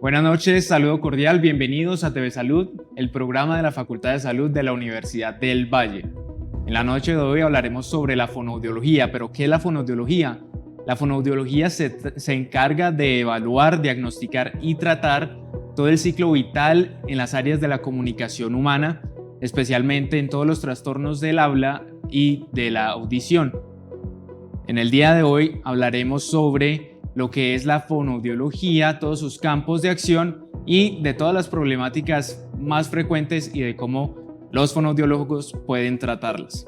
Buenas noches, saludo cordial, bienvenidos a TV Salud, el programa de la Facultad de Salud de la Universidad del Valle. En la noche de hoy hablaremos sobre la fonoaudiología, pero ¿qué es la fonoaudiología? La fonoaudiología se encarga de evaluar, diagnosticar y tratar todo el ciclo vital en las áreas de la comunicación humana, especialmente en todos los trastornos del habla y de la audición. En el día de hoy hablaremos sobre lo que es la fonoaudiología, todos sus campos de acción y de todas las problemáticas más frecuentes y de cómo los fonoaudiólogos pueden tratarlas.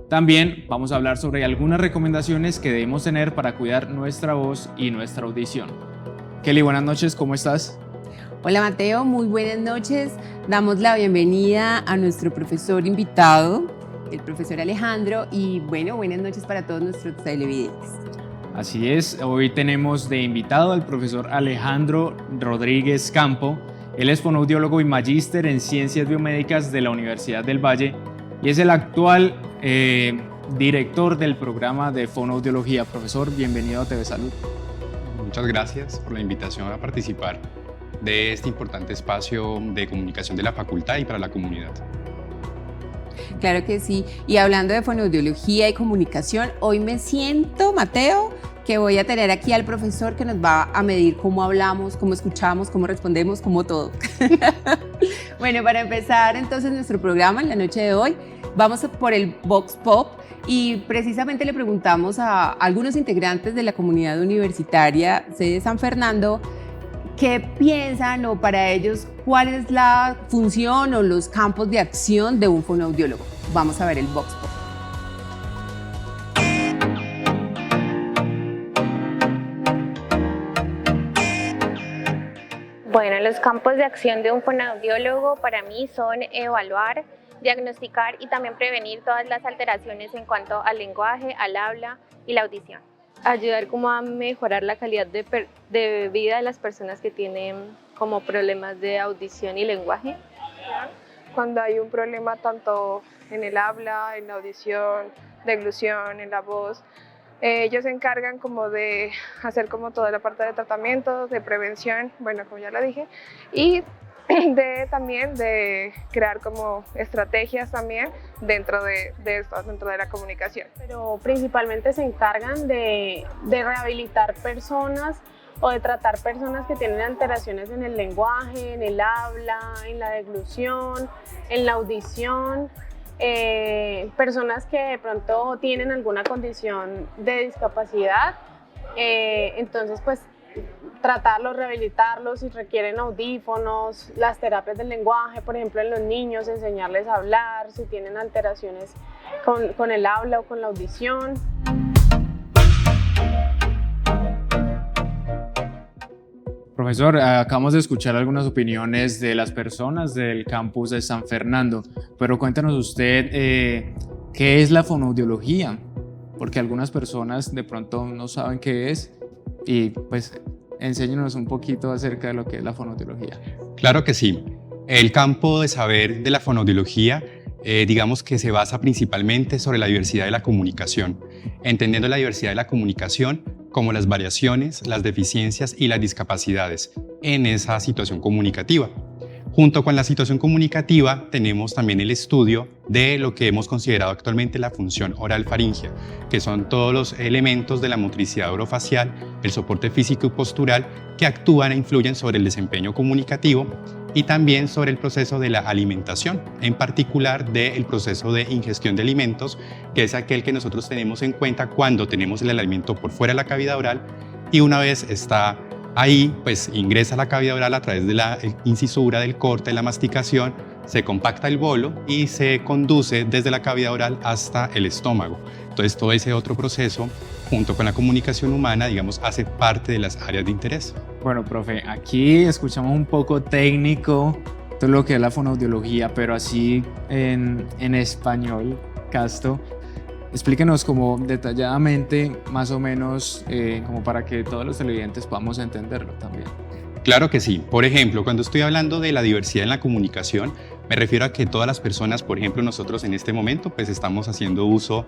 También vamos a hablar sobre algunas recomendaciones que debemos tener para cuidar nuestra voz y nuestra audición. Kelly, buenas noches, ¿cómo estás? Hola Mateo, muy buenas noches. Damos la bienvenida a nuestro profesor invitado, el profesor Alejandro, y bueno, buenas noches para todos nuestros televidentes. Así es, hoy tenemos de invitado al profesor Alejandro Rodríguez Campo. Él es fonoaudiólogo y magíster en Ciencias Biomédicas de la Universidad del Valle y es el actual director del programa de fonoaudiología. Profesor, bienvenido a TV Salud. Muchas gracias por la invitación a participar de este importante espacio de comunicación de la facultad y para la comunidad. Claro que sí, y hablando de fonoaudiología y comunicación, hoy me siento, Mateo, que voy a tener aquí al profesor que nos va a medir cómo hablamos, cómo escuchamos, cómo respondemos, cómo todo. Bueno, para empezar entonces nuestro programa en la noche de hoy, vamos por el Vox Pop y precisamente le preguntamos a algunos integrantes de la comunidad universitaria de San Fernando qué piensan o para ellos cuál es la función o los campos de acción de un fonoaudiólogo. Vamos a ver el Vox Pop. Bueno, los campos de acción de un fonoaudiólogo para mí son evaluar, diagnosticar y también prevenir todas las alteraciones en cuanto al lenguaje, al habla y la audición. Ayudar como a mejorar la calidad de vida de las personas que tienen como problemas de audición y lenguaje. Cuando hay un problema tanto en el habla, en la audición, deglución, en la voz, ellos se encargan como de hacer como toda la parte de tratamiento, de prevención, bueno, como ya lo dije, y también de crear como estrategias también dentro de esto, dentro de la comunicación. Pero principalmente se encargan de rehabilitar personas o de tratar personas que tienen alteraciones en el lenguaje, en el habla, en la deglución, en la audición, personas que de pronto tienen alguna condición de discapacidad, entonces pues tratarlos, rehabilitarlos si requieren audífonos, las terapias del lenguaje, por ejemplo en los niños, enseñarles a hablar, si tienen alteraciones con el habla o con la audición. Profesor, acabamos de escuchar algunas opiniones de las personas del campus de San Fernando, pero cuéntanos usted qué es la fonoaudiología, porque algunas personas de pronto no saben qué es y pues enséñanos un poquito acerca de lo que es la fonoaudiología. Claro que sí. El campo de saber de la fonoaudiología digamos que se basa principalmente sobre la diversidad de la comunicación, entendiendo la diversidad de la comunicación como las variaciones, las deficiencias y las discapacidades en esa situación comunicativa. Junto con la situación comunicativa tenemos también el estudio de lo que hemos considerado actualmente la función oral faríngea, que son todos los elementos de la motricidad orofacial, el soporte físico y postural que actúan e influyen sobre el desempeño comunicativo y también sobre el proceso de la alimentación, en particular del proceso de ingestión de alimentos, que es aquel que nosotros tenemos en cuenta cuando tenemos el alimento por fuera de la cavidad oral y una vez está ahí, pues ingresa a la cavidad oral a través de la incisura, del corte, de la masticación, se compacta el bolo y se conduce desde la cavidad oral hasta el estómago. Entonces todo ese otro proceso, junto con la comunicación humana, digamos, hace parte de las áreas de interés. Bueno, profe, aquí escuchamos un poco técnico todo lo que es la fonoaudiología, pero así en español, casto. Explíquenos como detalladamente, más o menos, como para que todos los televidentes podamos entenderlo también. Claro que sí. Por ejemplo, cuando estoy hablando de la diversidad en la comunicación, me refiero a que todas las personas, por ejemplo, nosotros en este momento, pues estamos haciendo uso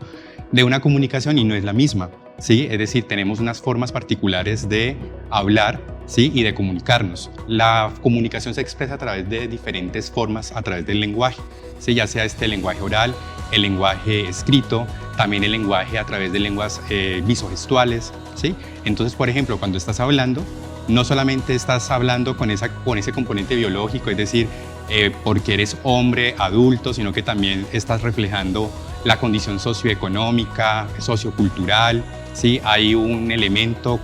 de una comunicación y no es la misma. ¿sí? Es decir, tenemos unas formas particulares de hablar, ¿sí? Y de comunicarnos. La comunicación se expresa a través de diferentes formas, a través del lenguaje, ¿sí? Ya sea este lenguaje oral, el lenguaje escrito, también el lenguaje a través de lenguas visogestuales, ¿sí? Entonces, por ejemplo, cuando estás hablando, no solamente estás hablando con ese componente biológico, es decir, porque eres hombre, adulto, sino que también estás reflejando la condición socioeconómica, sociocultural, ¿sí? Hay un elemento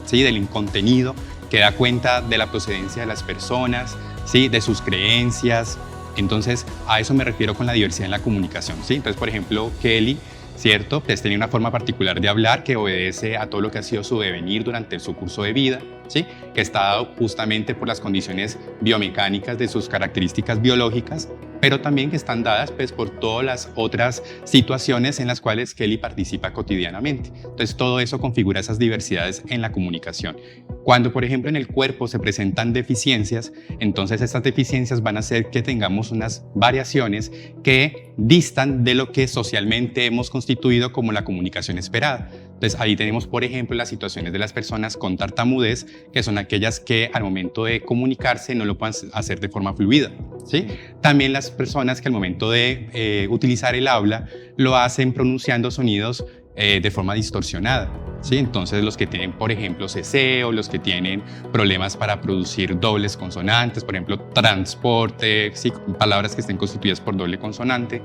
¿sí? del contenido que da cuenta de la procedencia de las personas, ¿sí? De sus creencias. Entonces, a eso me refiero con la diversidad en la comunicación, ¿sí? Entonces, por ejemplo, Kelly, ¿cierto? Pues tenía una forma particular de hablar que obedece a todo lo que ha sido su devenir durante su curso de vida, ¿sí? Que está dado justamente por las condiciones biomecánicas de sus características biológicas, pero también que están dadas pues, por todas las otras situaciones en las cuales Kelly participa cotidianamente. Entonces, todo eso configura esas diversidades en la comunicación. Cuando, por ejemplo, en el cuerpo se presentan deficiencias, entonces estas deficiencias van a hacer que tengamos unas variaciones que distan de lo que socialmente hemos constituido como la comunicación esperada. Entonces, ahí tenemos, por ejemplo, las situaciones de las personas con tartamudez, que son aquellas que al momento de comunicarse no lo pueden hacer de forma fluida, ¿sí? También las personas que al momento de utilizar el habla lo hacen pronunciando sonidos de forma distorsionada, ¿sí? Entonces, los que tienen, por ejemplo, ceseo, los que tienen problemas para producir dobles consonantes, por ejemplo, transporte, ¿sí? Palabras que estén constituidas por doble consonante.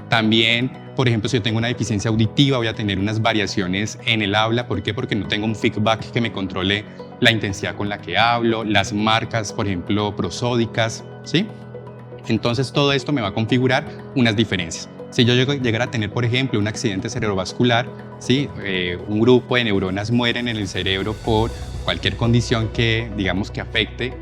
También, por ejemplo, si yo tengo una deficiencia auditiva, voy a tener unas variaciones en el habla. ¿Por qué? Porque no tengo un feedback que me controle la intensidad con la que hablo, las marcas, por ejemplo, prosódicas, ¿sí? Entonces, todo esto me va a configurar unas diferencias. Si yo llegara a tener, por ejemplo, un accidente cerebrovascular, ¿sí? Un grupo de neuronas mueren en el cerebro por cualquier condición que, digamos, que afecte,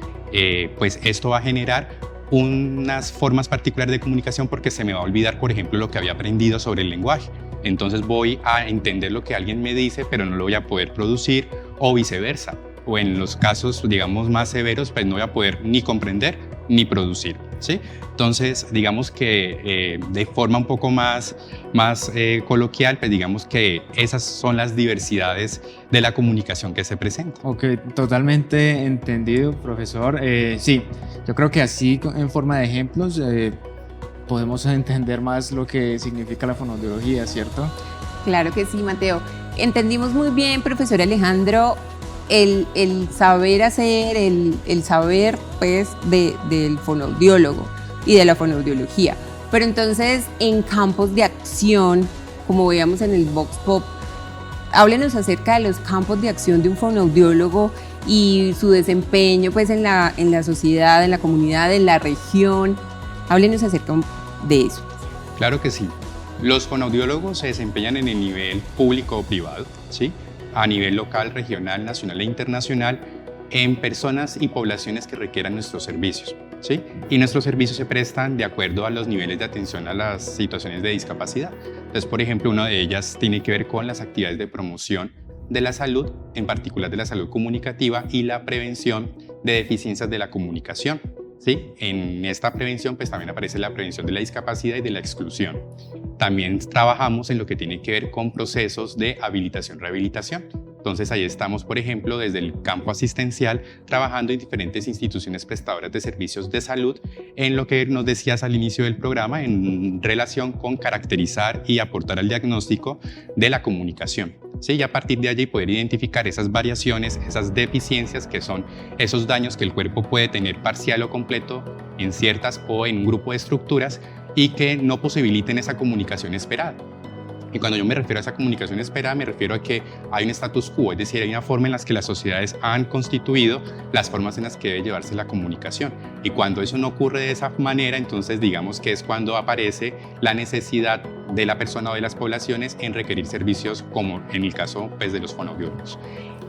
pues esto va a generar unas formas particulares de comunicación porque se me va a olvidar, por ejemplo, lo que había aprendido sobre el lenguaje. Entonces voy a entender lo que alguien me dice, pero no lo voy a poder producir, o viceversa. O en los casos, digamos, más severos, pues no voy a poder ni comprender ni producir, ¿sí? Entonces, digamos que de forma un poco más coloquial, pues digamos que esas son las diversidades de la comunicación que se presenta. Ok, totalmente entendido, profesor. Sí, yo creo que así, en forma de ejemplos, podemos entender más lo que significa la fonoaudiología, ¿cierto? Claro que sí, Mateo. Entendimos muy bien, profesor Alejandro, el saber hacer, el saber pues del fonoaudiólogo y de la fonoaudiología. Pero entonces, en campos de acción, como veíamos en el Vox Pop, háblenos acerca de los campos de acción de un fonoaudiólogo y su desempeño pues, en la sociedad, en la comunidad, en la región. Háblenos acerca de eso. Claro que sí. Los fonoaudiólogos se desempeñan en el nivel público o privado, ¿sí? A nivel local, regional, nacional e internacional, en personas y poblaciones que requieran nuestros servicios, ¿sí? Y nuestros servicios se prestan de acuerdo a los niveles de atención a las situaciones de discapacidad. Entonces, por ejemplo, una de ellas tiene que ver con las actividades de promoción de la salud, en particular de la salud comunicativa y la prevención de deficiencias de la comunicación, ¿sí? En esta prevención pues también aparece la prevención de la discapacidad y de la exclusión. También trabajamos en lo que tiene que ver con procesos de habilitación-rehabilitación. Entonces ahí estamos, por ejemplo, desde el campo asistencial, trabajando en diferentes instituciones prestadoras de servicios de salud, en lo que nos decías al inicio del programa, en relación con caracterizar y aportar al diagnóstico de la comunicación. Sí, y a partir de allí poder identificar esas variaciones, esas deficiencias que son esos daños que el cuerpo puede tener parcial o completo en ciertas o en un grupo de estructuras y que no posibiliten esa comunicación esperada. Y cuando yo me refiero a esa comunicación esperada, me refiero a que hay un status quo, es decir, hay una forma en la que las sociedades han constituido las formas en las que debe llevarse la comunicación. Y cuando eso no ocurre de esa manera, entonces digamos que es cuando aparece la necesidad de la persona o de las poblaciones en requerir servicios como en el caso pues, de los fonoaudiólogos.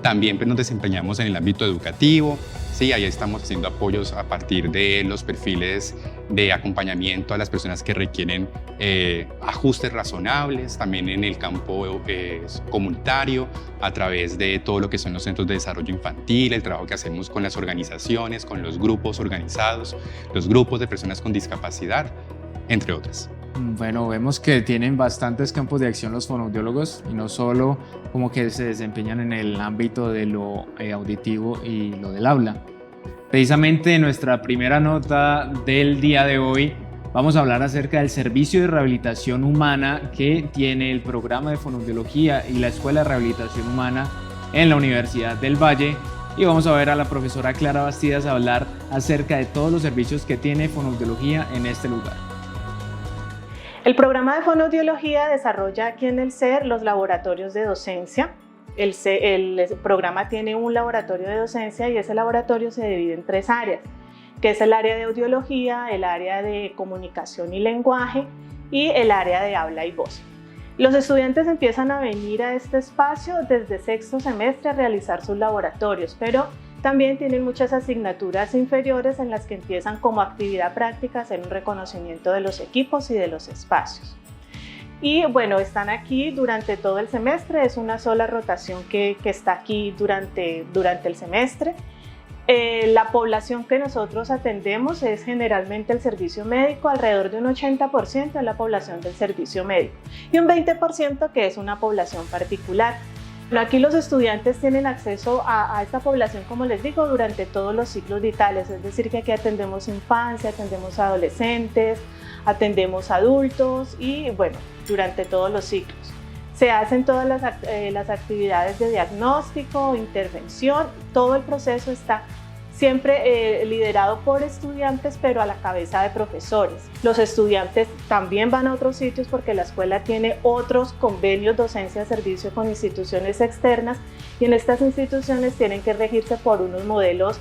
También pues, nos desempeñamos en el ámbito educativo, sí, ahí estamos haciendo apoyos a partir de los perfiles de acompañamiento a las personas que requieren ajustes razonables, también en el campo comunitario, a través de todo lo que son los centros de desarrollo infantil, el trabajo que hacemos con las organizaciones, con los grupos organizados, los grupos de personas con discapacidad, entre otras. Bueno, vemos que tienen bastantes campos de acción los fonoaudiólogos y no solo como que se desempeñan en el ámbito de lo auditivo y lo del habla. Precisamente en nuestra primera nota del día de hoy vamos a hablar acerca del servicio de rehabilitación humana que tiene el programa de fonoaudiología y la Escuela de Rehabilitación Humana en la Universidad del Valle, y vamos a ver a la profesora Clara Bastidas hablar acerca de todos los servicios que tiene fonoaudiología en este lugar. El programa de fonoaudiología desarrolla aquí en el CER los laboratorios de docencia. El programa tiene un laboratorio de docencia y ese laboratorio se divide en 3 áreas, que es el área de audiología, el área de comunicación y lenguaje y el área de habla y voz. Los estudiantes empiezan a venir a este espacio desde sexto semestre a realizar sus laboratorios, pero también tienen muchas asignaturas inferiores en las que empiezan como actividad práctica a hacer un reconocimiento de los equipos y de los espacios. Y bueno, están aquí durante todo el semestre, es una sola rotación que está aquí durante el semestre. La población que nosotros atendemos es generalmente el servicio médico, alrededor de un 80% es la población del servicio médico y un 20% que es una población particular. Aquí los estudiantes tienen acceso a esta población, como les digo, durante todos los ciclos vitales, es decir, que aquí atendemos infancia, atendemos adolescentes, atendemos adultos y bueno, durante todos los ciclos. Se hacen todas las actividades de diagnóstico, intervención, todo el proceso está siempre liderado por estudiantes, pero a la cabeza de profesores. Los estudiantes también van a otros sitios porque la escuela tiene otros convenios docencia-servicio con instituciones externas y en estas instituciones tienen que regirse por unos modelos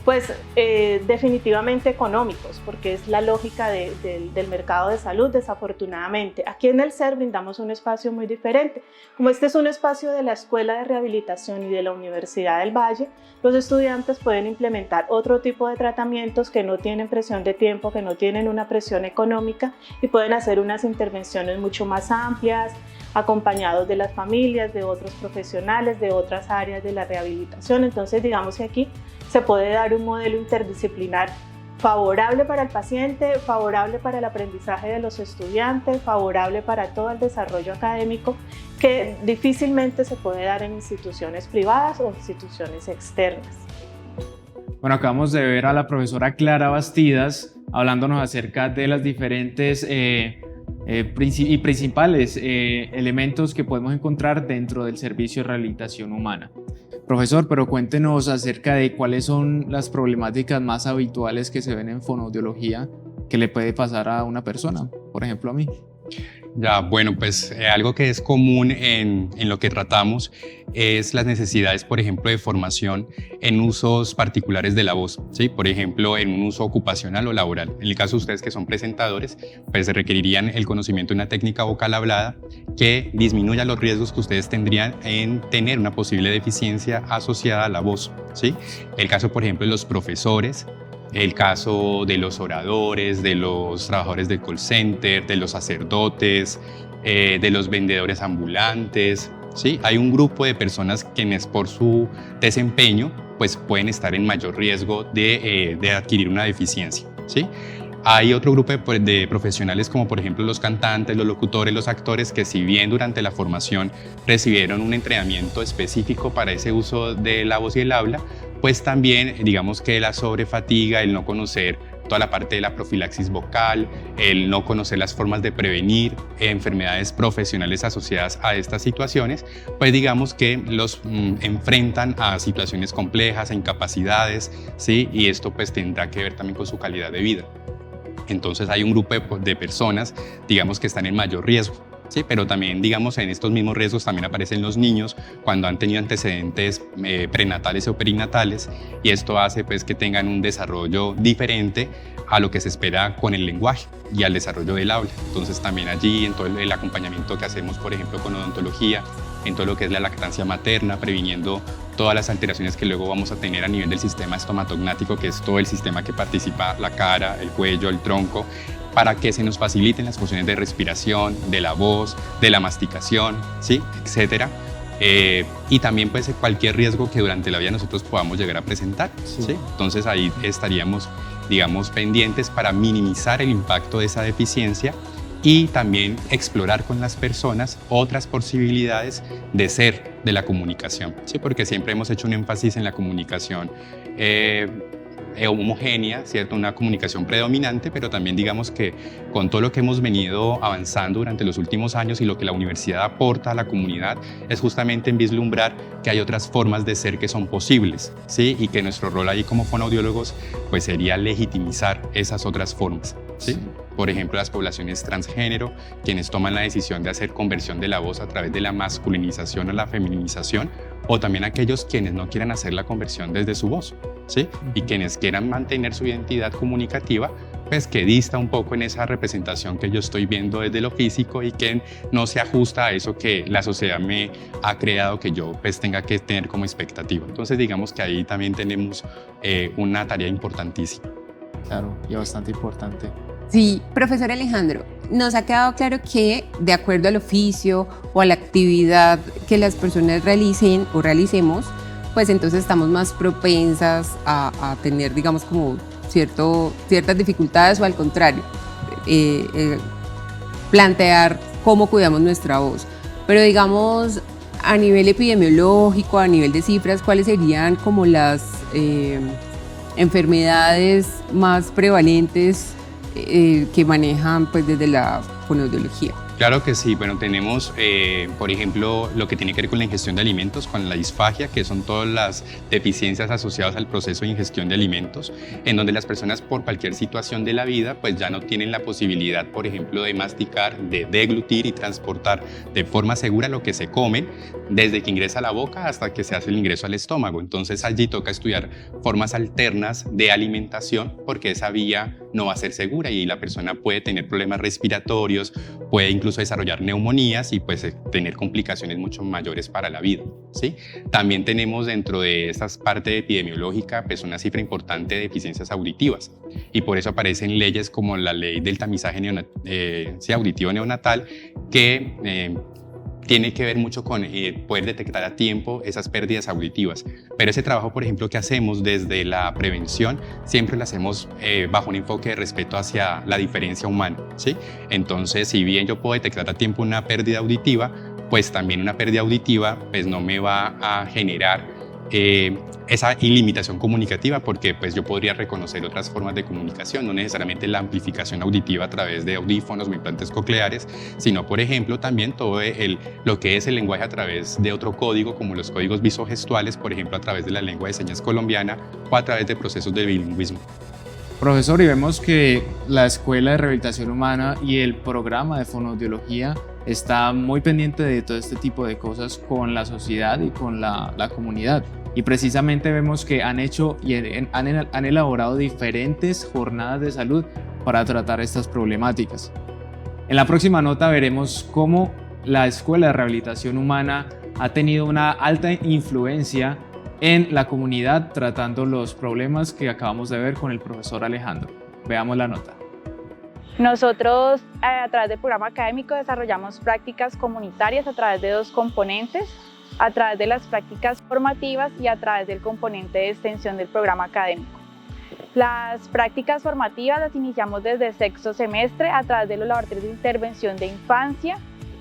pues definitivamente económicos, porque es la lógica del mercado de salud, desafortunadamente. Aquí en el CER brindamos un espacio muy diferente. Como este es un espacio de la Escuela de Rehabilitación y de la Universidad del Valle, los estudiantes pueden implementar otro tipo de tratamientos que no tienen presión de tiempo, que no tienen una presión económica y pueden hacer unas intervenciones mucho más amplias, acompañados de las familias, de otros profesionales, de otras áreas de la rehabilitación. Entonces, digamos que aquí se puede dar un modelo interdisciplinar favorable para el paciente, favorable para el aprendizaje de los estudiantes, favorable para todo el desarrollo académico, que difícilmente se puede dar en instituciones privadas o instituciones externas. Bueno, acabamos de ver a la profesora Clara Bastidas hablándonos acerca de las diferentes y principales elementos que podemos encontrar dentro del servicio de rehabilitación humana. Profesor, pero cuéntenos acerca de cuáles son las problemáticas más habituales que se ven en fonoaudiología que le puede pasar a una persona, por ejemplo a mí. Ya, bueno, pues algo que es común en lo que tratamos es las necesidades, por ejemplo, de formación en usos particulares de la voz, ¿sí? Por ejemplo, en un uso ocupacional o laboral. En el caso de ustedes que son presentadores, pues requerirían el conocimiento de una técnica vocal hablada que disminuya los riesgos que ustedes tendrían en tener una posible deficiencia asociada a la voz, ¿sí? El caso, por ejemplo, de los profesores, el caso de los oradores, de los trabajadores del call center, de los sacerdotes, de los vendedores ambulantes, ¿sí? Hay un grupo de personas quienes por su desempeño pues pueden estar en mayor riesgo de adquirir una deficiencia, ¿sí? Hay otro grupo de profesionales como por ejemplo los cantantes, los locutores, los actores que si bien durante la formación recibieron un entrenamiento específico para ese uso de la voz y el habla, pues también digamos que la sobrefatiga, el no conocer toda la parte de la profilaxis vocal, el no conocer las formas de prevenir enfermedades profesionales asociadas a estas situaciones, pues digamos que los enfrentan a situaciones complejas, a incapacidades, ¿sí? Y esto pues tendrá que ver también con su calidad de vida. Entonces hay un grupo de personas, digamos, que están en mayor riesgo, ¿sí? Pero también, digamos, en estos mismos riesgos también aparecen los niños cuando han tenido antecedentes prenatales o perinatales y esto hace pues que tengan un desarrollo diferente a lo que se espera con el lenguaje y al desarrollo del habla. Entonces también allí en todo el acompañamiento que hacemos, por ejemplo, con odontología, en todo lo que es la lactancia materna, previniendo todas las alteraciones que luego vamos a tener a nivel del sistema estomatognático, que es todo el sistema que participa la cara, el cuello, el tronco, para que se nos faciliten las funciones de respiración, de la voz, de la masticación, ¿sí? Etcétera. Y también pues cualquier riesgo que durante la vida nosotros podamos llegar a presentar, ¿sí? Entonces ahí estaríamos, digamos, pendientes para minimizar el impacto de esa deficiencia y también explorar con las personas otras posibilidades de ser de la comunicación, ¿sí? Porque siempre hemos hecho un énfasis en la comunicación homogénea, ¿cierto? Una comunicación predominante, pero también digamos que con todo lo que hemos venido avanzando durante los últimos años y lo que la universidad aporta a la comunidad es justamente en vislumbrar que hay otras formas de ser que son posibles, ¿sí? Y que nuestro rol ahí como fonoaudiólogos pues sería legitimizar esas otras formas, ¿sí? Por ejemplo, las poblaciones transgénero, quienes toman la decisión de hacer conversión de la voz a través de la masculinización o la feminización, o también aquellos quienes no quieran hacer la conversión desde su voz, ¿sí? Y quienes quieran mantener su identidad comunicativa, pues que dista un poco en esa representación que yo estoy viendo desde lo físico y que no se ajusta a eso que la sociedad me ha creado que yo pues tenga que tener como expectativa. Entonces digamos que ahí también tenemos una tarea importantísima. Claro, y bastante importante. Sí, profesor Alejandro, nos ha quedado claro que de acuerdo al oficio o a la actividad que las personas realicen o realicemos, pues entonces estamos más propensas a tener, digamos, como ciertas dificultades o al contrario, plantear cómo cuidamos nuestra voz. Pero digamos, a nivel epidemiológico, a nivel de cifras, ¿cuáles serían como las enfermedades más prevalentes que manejan pues desde la fonoaudiología? Claro que sí, bueno, tenemos, por ejemplo, lo que tiene que ver con la ingestión de alimentos, con la disfagia, que son todas las deficiencias asociadas al proceso de ingestión de alimentos, en donde las personas por cualquier situación de la vida, pues ya no tienen la posibilidad, por ejemplo, de masticar, de deglutir y transportar de forma segura lo que se comen, desde que ingresa a la boca hasta que se hace el ingreso al estómago. Entonces allí toca estudiar formas alternas de alimentación, porque esa vía no va a ser segura y la persona puede tener problemas respiratorios, puede incluso desarrollar neumonías y pues tener complicaciones mucho mayores para la vida, ¿sí? También tenemos dentro de esta parte epidemiológica pues una cifra importante de deficiencias auditivas y por eso aparecen leyes como la ley del tamizaje auditivo neonatal que tiene que ver mucho con poder detectar a tiempo esas pérdidas auditivas. Pero ese trabajo, por ejemplo, que hacemos desde la prevención, siempre lo hacemos bajo un enfoque de respeto hacia la diferencia humana, ¿sí? Entonces, si bien yo puedo detectar a tiempo una pérdida auditiva, pues también una pérdida auditiva pues no me va a generar esa ilimitación comunicativa, porque pues yo podría reconocer otras formas de comunicación, no necesariamente la amplificación auditiva a través de audífonos o implantes cocleares, sino por ejemplo también todo lo que es el lenguaje a través de otro código, como los códigos visogestuales, por ejemplo a través de la lengua de señas colombiana o a través de procesos de bilingüismo. Profesor, y vemos que la Escuela de Rehabilitación Humana y el programa de fonoaudiología está muy pendiente de todo este tipo de cosas con la sociedad y con la comunidad. Y precisamente vemos que han hecho y han elaborado diferentes jornadas de salud para tratar estas problemáticas. En la próxima nota veremos cómo la Escuela de Rehabilitación Humana ha tenido una alta influencia en la comunidad tratando los problemas que acabamos de ver con el profesor Alejandro. Veamos la nota. Nosotros a través del programa académico desarrollamos prácticas comunitarias a través de dos componentes, a través de las prácticas formativas y a través del componente de extensión del programa académico. Las prácticas formativas las iniciamos desde sexto semestre a través de los laboratorios de intervención de infancia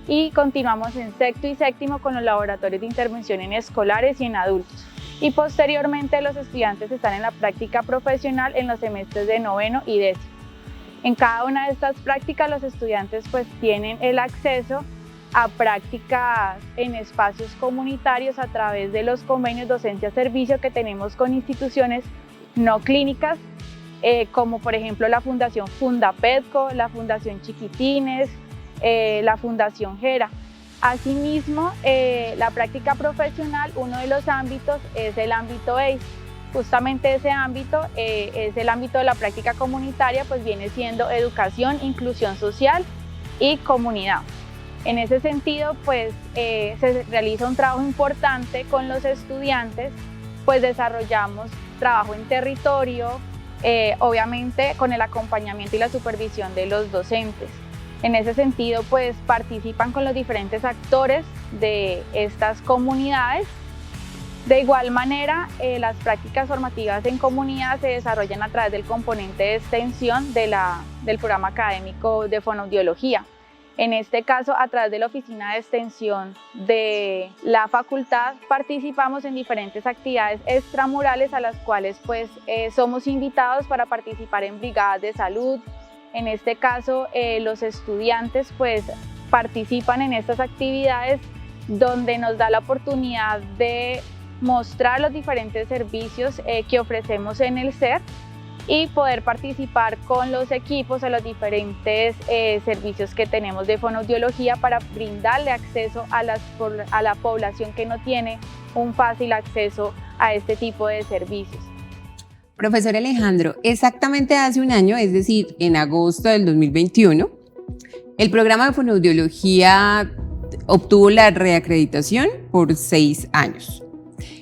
y continuamos en sexto y séptimo con los laboratorios de intervención en escolares y en adultos. Y posteriormente los estudiantes están en la práctica profesional en los semestres de noveno y décimo. En cada una de estas prácticas los estudiantes pues tienen el acceso a prácticas en espacios comunitarios a través de los convenios docencia-servicio que tenemos con instituciones no clínicas, como por ejemplo la Fundación Fundapetco, la Fundación Chiquitines, la Fundación Gera. Asimismo, la práctica profesional, uno de los ámbitos es el ámbito ACE. Justamente ese ámbito es el ámbito de la práctica comunitaria, pues viene siendo educación, inclusión social y comunidad. En ese sentido, pues se realiza un trabajo importante con los estudiantes, pues desarrollamos trabajo en territorio, obviamente con el acompañamiento y la supervisión de los docentes. En ese sentido, pues participan con los diferentes actores de estas comunidades De igual manera, las prácticas formativas en comunidad se desarrollan a través del componente de extensión del programa académico de fonoaudiología. En este caso, a través de la oficina de extensión de la facultad, participamos en diferentes actividades extramurales a las cuales somos invitados para participar en brigadas de salud. En este caso, los estudiantes participan en estas actividades donde nos da la oportunidad de mostrar los diferentes servicios que ofrecemos en el SER y poder participar con los equipos a los diferentes servicios que tenemos de fonoaudiología para brindarle acceso a la población que no tiene un fácil acceso a este tipo de servicios. Profesor Alejandro, exactamente hace un año, es decir, en agosto del 2021, el programa de fonoaudiología obtuvo la reacreditación por 6 años.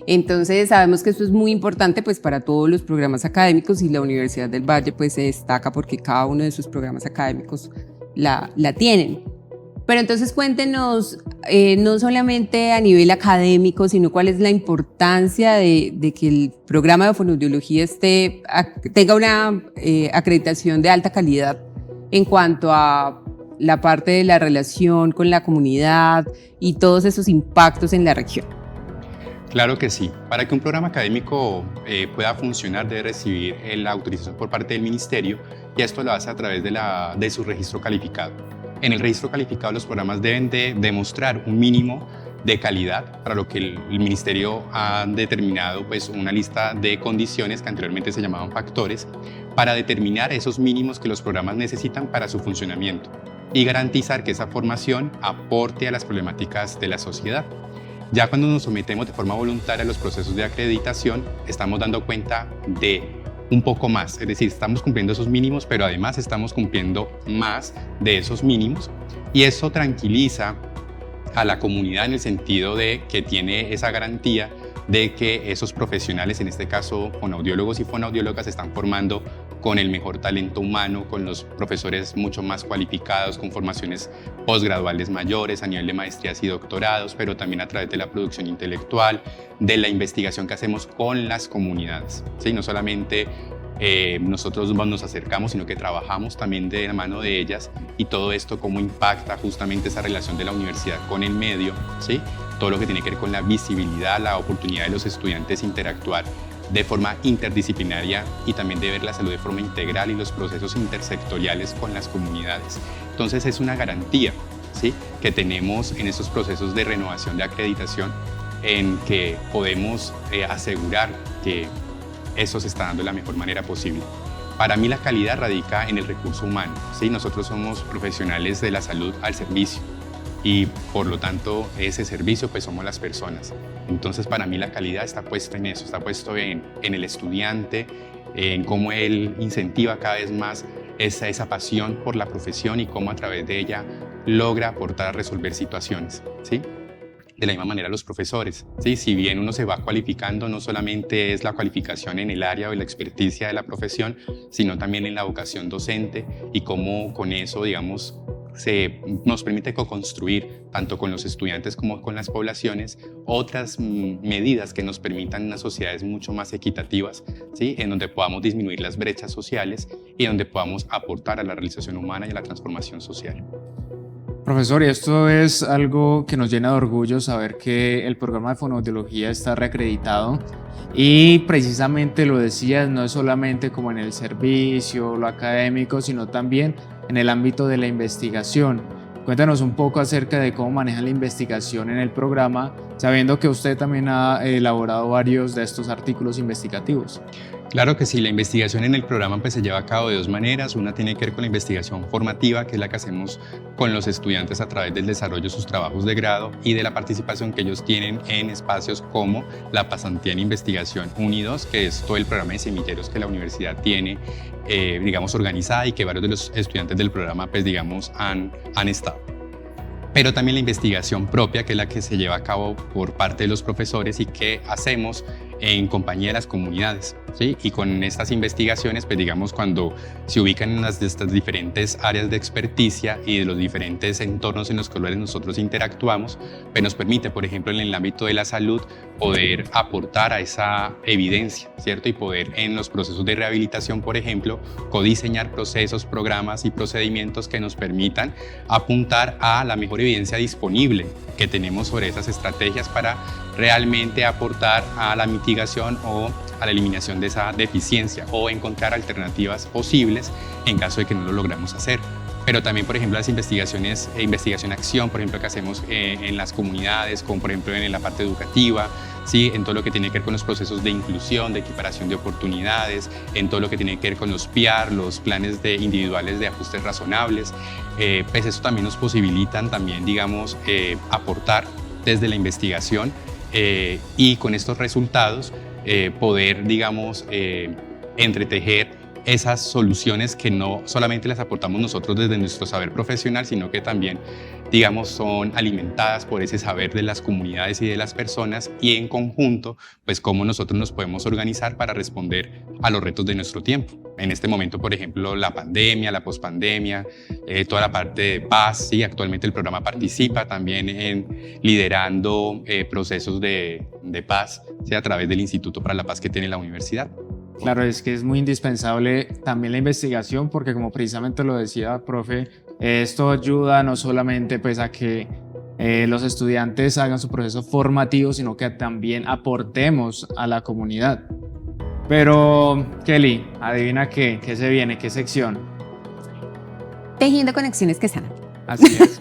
Entonces sabemos que esto es muy importante para todos los programas académicos y la Universidad del Valle se destaca porque cada uno de sus programas académicos la tienen. Pero entonces cuéntenos, no solamente a nivel académico, sino cuál es la importancia de que el programa de fonoaudiología tenga una acreditación de alta calidad en cuanto a la parte de la relación con la comunidad y todos esos impactos en la región. Claro que sí. Para que un programa académico pueda funcionar debe recibir la autorización por parte del ministerio y esto lo hace a través de su registro calificado. En el registro calificado los programas deben de demostrar un mínimo de calidad, para lo que el ministerio ha determinado una lista de condiciones que anteriormente se llamaban factores para determinar esos mínimos que los programas necesitan para su funcionamiento y garantizar que esa formación aporte a las problemáticas de la sociedad. Ya cuando nos sometemos de forma voluntaria a los procesos de acreditación, estamos dando cuenta de un poco más, es decir, estamos cumpliendo esos mínimos, pero además estamos cumpliendo más de esos mínimos y eso tranquiliza a la comunidad en el sentido de que tiene esa garantía de que esos profesionales, en este caso fonoaudiólogos y fonoaudiólogas, se están formando con el mejor talento humano, con los profesores mucho más cualificados, con formaciones posgraduales mayores a nivel de maestrías y doctorados, pero también a través de la producción intelectual, de la investigación que hacemos con las comunidades, ¿sí? No solamente nosotros nos acercamos, sino que trabajamos también de la mano de ellas y todo esto cómo impacta justamente esa relación de la universidad con el medio, ¿sí? Todo lo que tiene que ver con la visibilidad, la oportunidad de los estudiantes interactuar de forma interdisciplinaria y también de ver la salud de forma integral y los procesos intersectoriales con las comunidades. Entonces es una garantía, ¿sí?, que tenemos en estos procesos de renovación de acreditación en que podemos asegurar que eso se está dando de la mejor manera posible. Para mí la calidad radica en el recurso humano, ¿sí? Nosotros somos profesionales de la salud al servicio y por lo tanto ese servicio somos las personas. Entonces para mí la calidad está puesta en eso, está puesto en el estudiante, en cómo él incentiva cada vez más esa pasión por la profesión y cómo a través de ella logra aportar a resolver situaciones, ¿sí? De la misma manera los profesores, ¿sí? Si bien uno se va cualificando, no solamente es la cualificación en el área o la experticia de la profesión, sino también en la vocación docente y cómo con eso, digamos, nos permite co-construir, tanto con los estudiantes como con las poblaciones, otras medidas que nos permitan unas sociedades mucho más equitativas, ¿sí? En donde podamos disminuir las brechas sociales y donde podamos aportar a la realización humana y a la transformación social. Profesor, y esto es algo que nos llena de orgullo saber que el programa de fonoaudiología está reacreditado y precisamente lo decías, no es solamente como en el servicio, lo académico, sino también en el ámbito de la investigación. Cuéntanos un poco acerca de cómo manejan la investigación en el programa, sabiendo que usted también ha elaborado varios de estos artículos investigativos. Claro que sí, la investigación en el programa se lleva a cabo de dos maneras. Una tiene que ver con la investigación formativa, que es la que hacemos con los estudiantes a través del desarrollo de sus trabajos de grado y de la participación que ellos tienen en espacios como la pasantía en investigación 1 y 2, que es todo el programa de semilleros que la universidad tiene, digamos, organizada y que varios de los estudiantes del programa, digamos, han estado. Pero también la investigación propia, que es la que se lleva a cabo por parte de los profesores y que hacemos en compañía de las comunidades, ¿sí? Y con estas investigaciones, pues digamos, cuando se ubican en las de estas diferentes áreas de experticia y de los diferentes entornos en los cuales nosotros interactuamos, pues nos permite, por ejemplo, en el ámbito de la salud, poder aportar a esa evidencia, ¿cierto? Y poder en los procesos de rehabilitación, por ejemplo, codiseñar procesos, programas y procedimientos que nos permitan apuntar a la mejor evidencia disponible que tenemos sobre esas estrategias para realmente aportar a la mitigación o a la eliminación de esa deficiencia o encontrar alternativas posibles en caso de que no lo logramos hacer. Pero también, por ejemplo, las investigaciones, investigación-acción, por ejemplo, que hacemos en las comunidades, como por ejemplo en la parte educativa, ¿sí? En todo lo que tiene que ver con los procesos de inclusión, de equiparación de oportunidades, en todo lo que tiene que ver con los PIAR, los planes individuales de ajustes razonables, pues eso también nos posibilitan también, digamos, aportar desde la investigación y con estos resultados poder, digamos, entretejer esas soluciones que no solamente las aportamos nosotros desde nuestro saber profesional, sino que también, digamos, son alimentadas por ese saber de las comunidades y de las personas y en conjunto, pues cómo nosotros nos podemos organizar para responder a los retos de nuestro tiempo. En este momento, por ejemplo, la pandemia, la pospandemia, toda la parte de paz, ¿sí? Actualmente el programa participa también en liderando procesos de paz, ¿sí? A través del Instituto para la Paz que tiene la universidad. Claro, es que es muy indispensable también la investigación porque como precisamente lo decía, profe, esto ayuda no solamente pues a que los estudiantes hagan su proceso formativo, sino que también aportemos a la comunidad. Pero, Kelly, adivina qué se viene, qué sección. Tejiendo conexiones que sanan. Así es.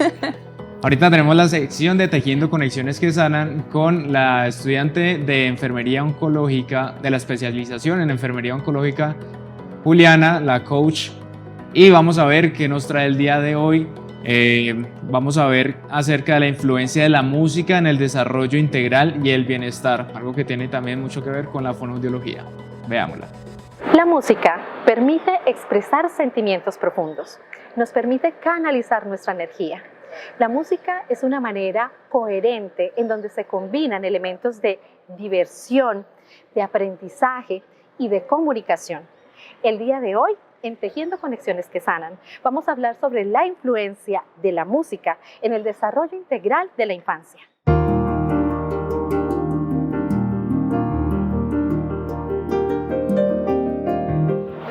Ahorita tenemos la sección de Tejiendo Conexiones que Sanan con la estudiante de Enfermería Oncológica, de la especialización en Enfermería Oncológica, Juliana, la coach. Y vamos a ver qué nos trae el día de hoy. Vamos a ver acerca de la influencia de la música en el desarrollo integral y el bienestar, algo que tiene también mucho que ver con la fonoaudiología. Veámosla. La música permite expresar sentimientos profundos, nos permite canalizar nuestra energía. La música es una manera coherente en donde se combinan elementos de diversión, de aprendizaje y de comunicación. El día de hoy, en Tejiendo Conexiones que Sanan, vamos a hablar sobre la influencia de la música en el desarrollo integral de la infancia.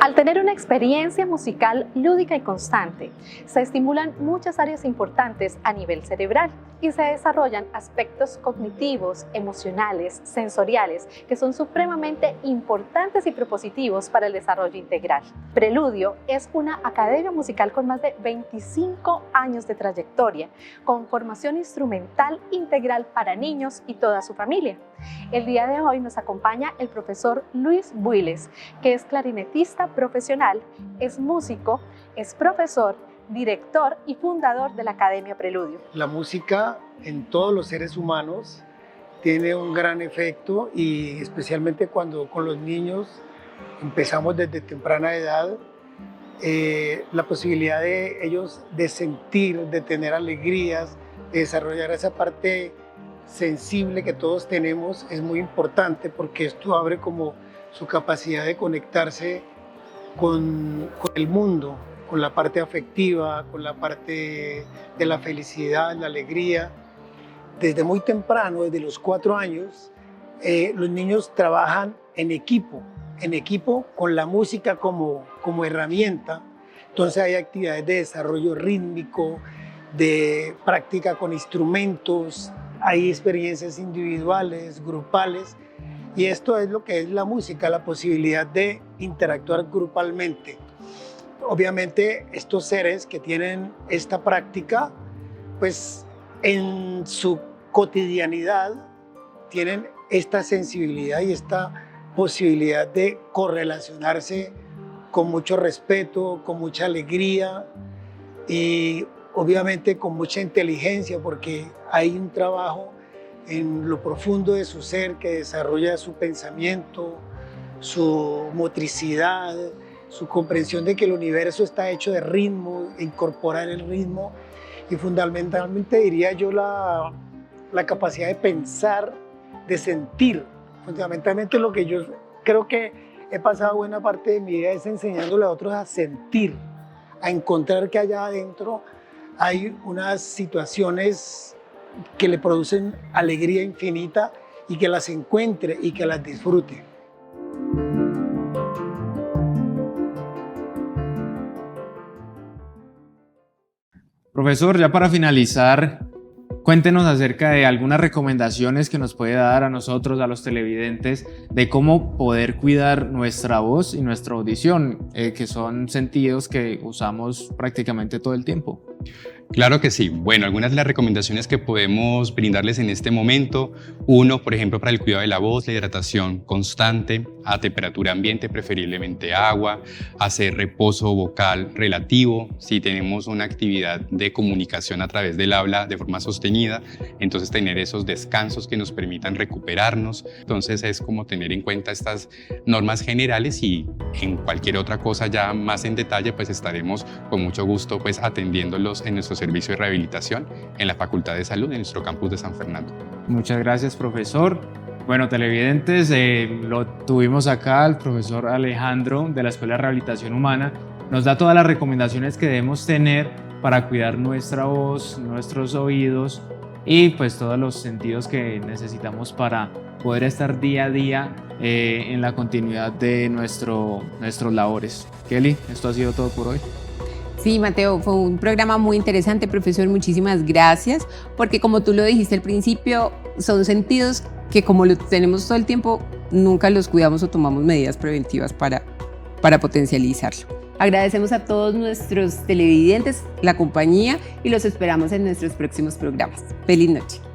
Al tener una experiencia musical lúdica y constante, se estimulan muchas áreas importantes a nivel cerebral y se desarrollan aspectos cognitivos, emocionales, sensoriales, que son supremamente importantes y propositivos para el desarrollo integral. Preludio es una academia musical con más de 25 años de trayectoria, con formación instrumental integral para niños y toda su familia. El día de hoy nos acompaña el profesor Luis Builes, que es clarinetista profesional, es músico, es profesor, director y fundador de la Academia Preludio. La música en todos los seres humanos tiene un gran efecto y especialmente cuando con los niños empezamos desde temprana edad, la posibilidad de ellos de sentir, de tener alegrías, de desarrollar esa parte sensible que todos tenemos es muy importante porque esto abre como su capacidad de conectarse con el mundo, con la parte afectiva, con la parte de la felicidad, la alegría. Desde muy temprano, desde los 4 años, los niños trabajan en equipo con la música como herramienta. Entonces hay actividades de desarrollo rítmico, de práctica con instrumentos, hay experiencias individuales, grupales, y esto es lo que es la música, la posibilidad de interactuar grupalmente. Obviamente estos seres que tienen esta práctica, pues en su cotidianidad tienen esta sensibilidad y esta posibilidad de correlacionarse con mucho respeto, con mucha alegría y obviamente con mucha inteligencia, porque hay un trabajo en lo profundo de su ser que desarrolla su pensamiento, su motricidad, su comprensión de que el universo está hecho de ritmo, incorporar el ritmo y fundamentalmente diría yo la capacidad de pensar, de sentir Fundamentalmente lo que yo creo que he pasado buena parte de mi vida es enseñándole a otros a sentir, a encontrar que allá adentro hay unas situaciones que le producen alegría infinita y que las encuentre y que las disfrute. Profesor, ya para finalizar, cuéntenos acerca de algunas recomendaciones que nos puede dar a nosotros, a los televidentes, de cómo poder cuidar nuestra voz y nuestra audición, que son sentidos que usamos prácticamente todo el tiempo. Claro que sí. Bueno, algunas de las recomendaciones que podemos brindarles en este momento. Uno, por ejemplo, para el cuidado de la voz, la hidratación constante a temperatura ambiente, preferiblemente agua, hacer reposo vocal relativo. Si tenemos una actividad de comunicación a través del habla de forma sostenida, entonces tener esos descansos que nos permitan recuperarnos. Entonces es como tener en cuenta estas normas generales, y en cualquier otra cosa ya más en detalle, pues estaremos con mucho gusto pues atendiéndolos en nuestro servicio de rehabilitación en la Facultad de Salud, en nuestro campus de San Fernando. Muchas gracias, profesor. Bueno, televidentes, lo tuvimos acá al profesor Alejandro de la Escuela de Rehabilitación Humana. Nos da todas las recomendaciones que debemos tener para cuidar nuestra voz, nuestros oídos y pues todos los sentidos que necesitamos para poder estar día a día en la continuidad de nuestros labores. Kelly, esto ha sido todo por hoy. Sí, Mateo, fue un programa muy interesante, profesor, muchísimas gracias, porque como tú lo dijiste al principio, son sentidos que como los tenemos todo el tiempo, nunca los cuidamos o tomamos medidas preventivas para potencializarlo. Agradecemos a todos nuestros televidentes la compañía y los esperamos en nuestros próximos programas. Feliz noche.